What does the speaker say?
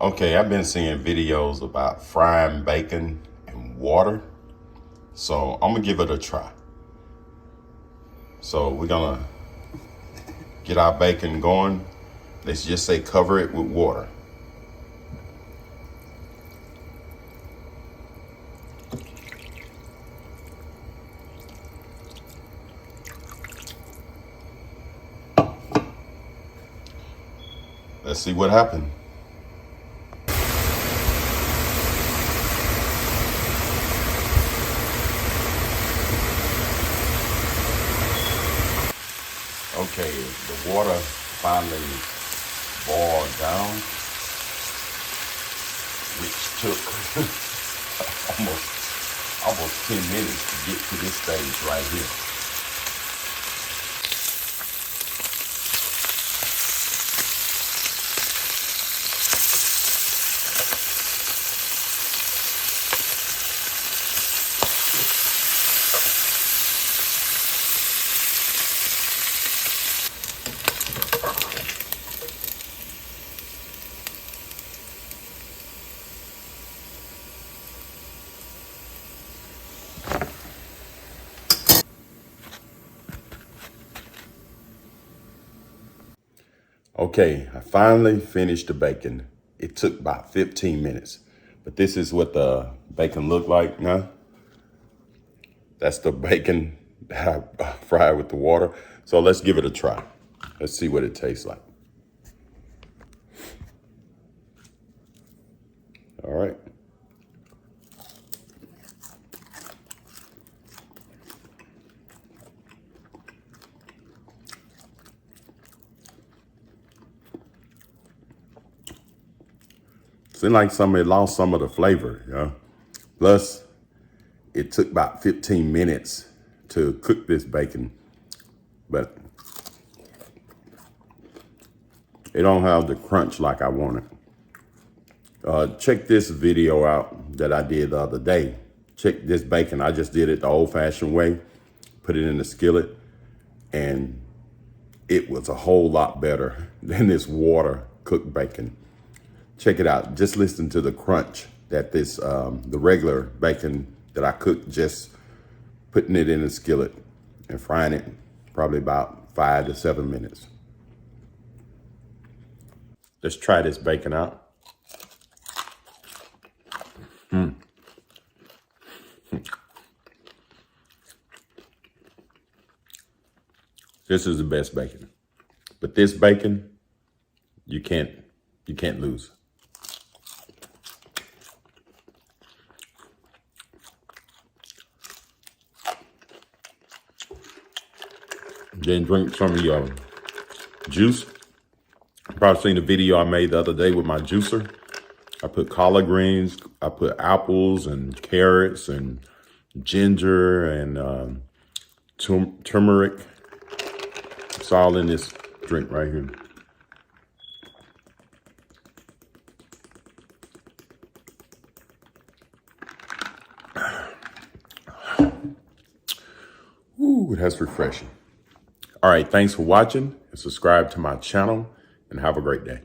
Okay, I've been seeing videos about frying bacon in water, so I'm gonna give it a try. So we're gonna get our bacon going. Let's just say cover it with water. Let's see what happened. Okay, the water finally boiled down, which took almost 10 minutes to get to this stage right here. Okay, I finally finished the bacon. It took about 15 minutes, but this is what the bacon looked like now. That's the bacon that I fried with the water. So let's give it a try. Let's see what it tastes like. All right. Seems like somebody lost some of the flavor, you know? Plus, it took about 15 minutes to cook this bacon, but it don't have the crunch like I wanted. Check this video out that I did the other day. Check this bacon. I just did it the old-fashioned way, put it in the skillet, and it was a whole lot better than this water cooked bacon. Check it out. Just listen to the crunch that this, the regular bacon that I cooked, just putting it in a skillet and frying it probably about 5 to 7 minutes. Let's try this bacon out. This is the best bacon. But this bacon, you can't lose. Then drink some of your juice. You probably seen the video I made the other day with my juicer. I put collard greens, I put apples and carrots and ginger and turmeric. It's all in this drink right here. Ooh, that's refreshing. All right, thanks for watching and subscribe to my channel and have a great day.